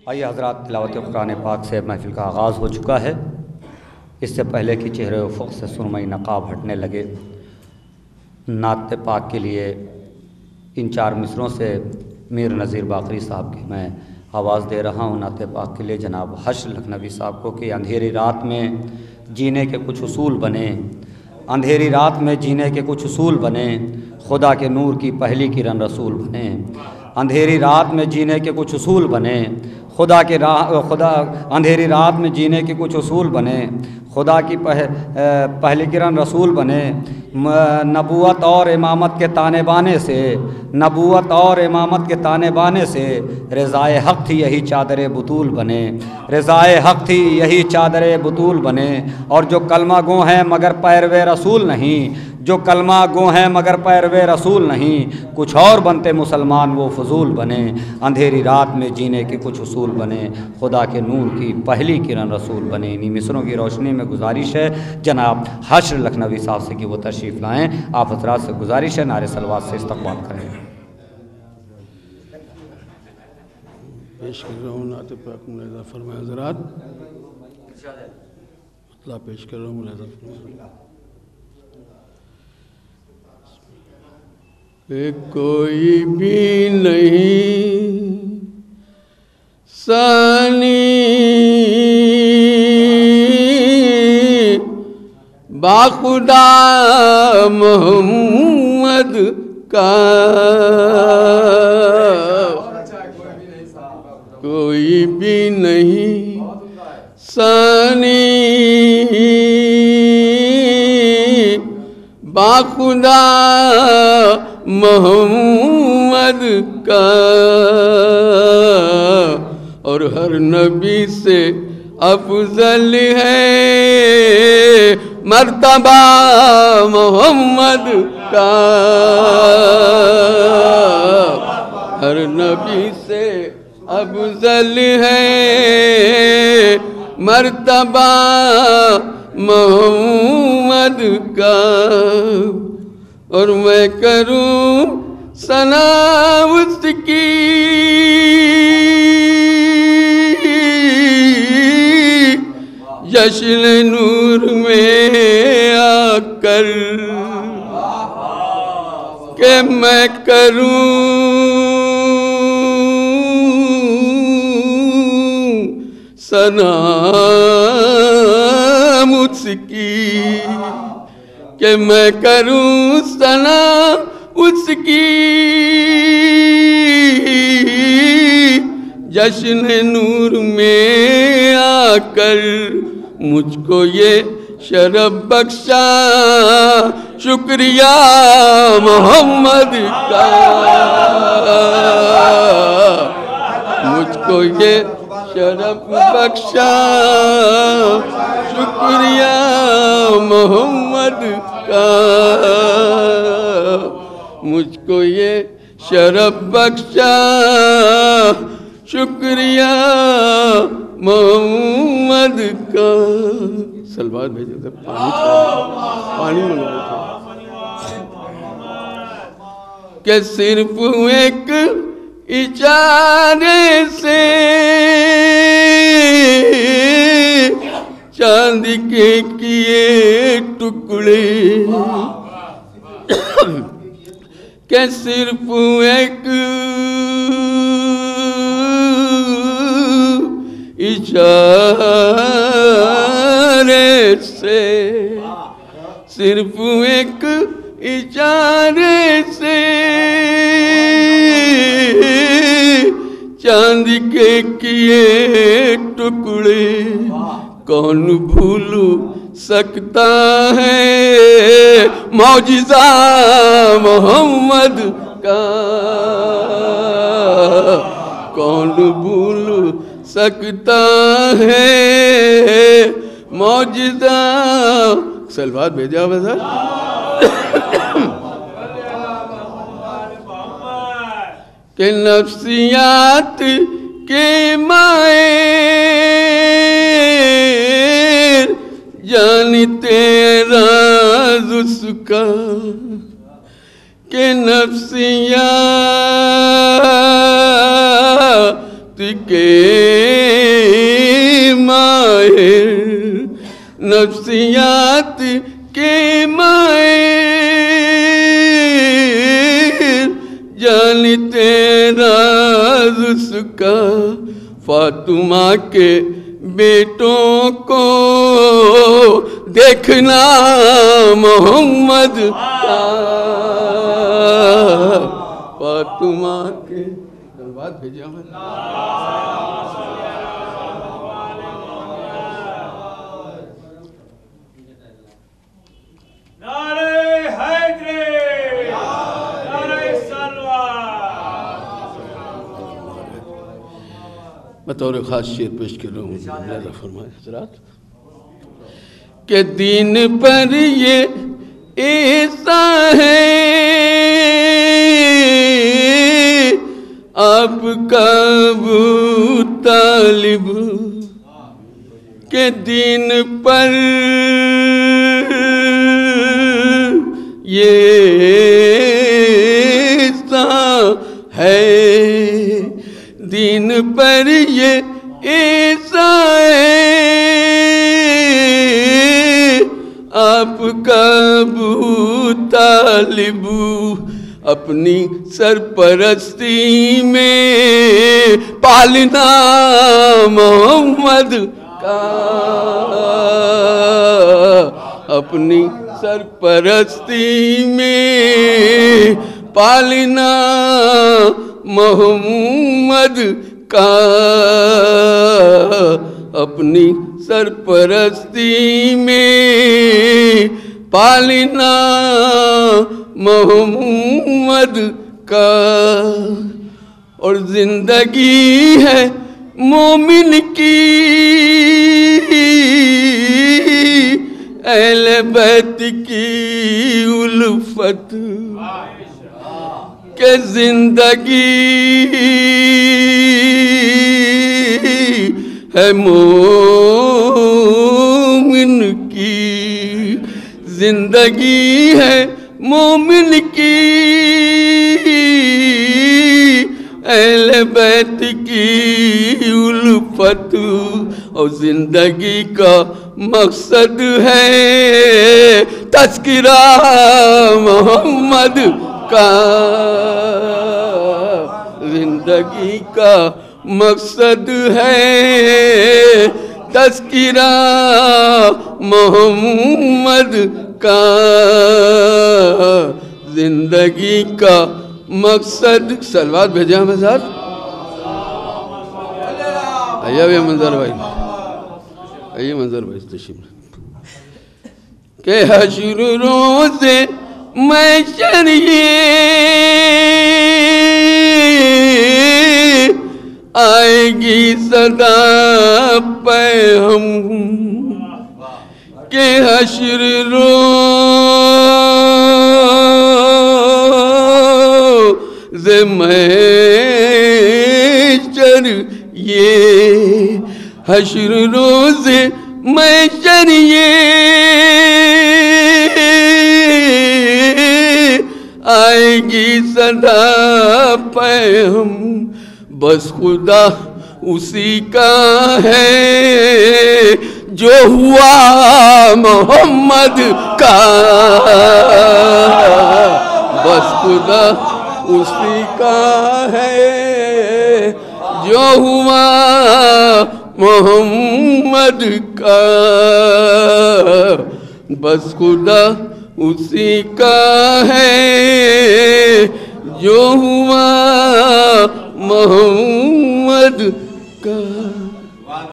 آئیے حضرات، تلاوت قرآن پاک سے محفل کا آغاز ہو چکا ہے۔ اس سے پہلے کہ چہرے افق سے سرمئی نقاب ہٹنے لگے، نعت پاک کے لیے ان 4 مصروں سے میر نذیر باقری صاحب کی میں آواز دے رہا ہوں۔ نعت پاک کے لیے جناب حشر لکھنوی صاحب کو کہ اندھیری رات میں جینے کے کچھ اصول بنے، اندھیری رات میں جینے کے کچھ اصول بنے، خدا کے نور کی پہلی کرن رسول بنے۔ اندھیری رات میں جینے کے کچھ اصول بنے، اندھیری رات میں جینے کے کچھ اصول بنے، خدا کی پہلی کرن رسول بنے۔ نبوت اور امامت کے تانے بانے سے، نبوت اور امامت کے تانے بانے سے رضائے حق تھی یہی چادر بطول بنے، رضائے حق تھی یہی چادر بطول بنے۔ اور جو کلمہ گو ہیں مگر پیروے رسول نہیں، جو کلمہ گو ہیں مگر پیروے رسول نہیں، کچھ اور بنتے مسلمان وہ فضول بنے۔ اندھیری رات میں جینے کے کچھ اصول بنے، خدا کے نور کی پہلی کرن رسول بنے۔ انہی مصروں کی روشنی میں گزارش ہے جناب حشر لکھنوی صاحب سے کہ وہ تشریف لائیں۔ آپ حضرات سے گزارش ہے نعرے صلوات سے استقبال کریں۔ پیش کر رہا ہوں نعت پاک ملاحظہ فرمائے حضرات، مطلب پیش کر رہا ہوں ملاحظہ فرمائے۔ کہ کوئی بھی نہیں ثانی باخدا محمد کا، کوئی بھی نہیں ثانی باخدا محمد کا، اور ہر نبی سے افضل ہے مرتبہ محمد کا، ہر نبی سے افضل ہے مرتبہ محمد کا۔ اور میں کروں ثنا اس کی جشن نور میں آ کر، کہ میں کروں ثنا اس کی، کہ میں کروں ثنا اس کی جشن نور میں آ کر، مجھ کو یہ شرف بخشا شکریہ محمد کا، مجھ کو یہ شرف بخشا شکریہ محمد کا، مجھ کو یہ شرف بخشا شکریہ محمد کا۔ سلوات بھیجے، پانی منگا تھا کہ صرف ایک اشارے سے چاند کے کیے ٹکڑے، کہ صرف ایک اشارے سے، صرف ایک اشارے سے چاند کے کیے ٹکڑے، کون بھول سکتا ہے معجزہ محمد کا، کون بھول سکتا ہے معجزہ۔ سلوات بھیجا بذر کہ نفسیات کے ماہر جانتے راز اس کا، کہ نفسیات کے ماہر، نفسیات کے ماہر، جانتے راز اس کا فاطمہ کے بیٹوں کو دیکھنا محمد کا، فاطمہ کے بات بھیجا ہے بطور خاص شعر پیش کر رہا ہوں، لہذا فرمائے حضرات کہ دین پر یہ ایسا ہے آپ کا ابو طالب، کہ دین پر یہ ایسا ہے، دین پر یہ ایسا ہے آپ کا ابو طالب، اپنی سرپرستی میں پالنا محمد کا، اپنی سرپرستی میں پالنا محمد کا، اپنی سرپرستی میں پالنا محمد کا، اور زندگی ہے مومن کی اہل بیت کی الفت، کہ زندگی ہے مومن کی، زندگی ہے مومن کی اہل بیت کی الفت، اور زندگی کا مقصد ہے تذکرہ محمد کا، زندگی کا مقصد ہے تذکرہ محمد کا، زندگی کا مقصد سلوات بھیجا ہمیں ساتھ آئیے منظر بھائی، آئیے منظر بھائی تشریف، کہ حشر روز محشر یہ آئے گی صدا پیغام، کہ حشر روز محشر یہ، حشر روز محشر یہ آئے گی صدا پیغام، بس خدا اسی کا ہے جو ہوا محمد کا، بس خدا اسی کا ہے جو ہوا محمد کا، بس خدا اسی کا ہے جو ہوا محمد کا۔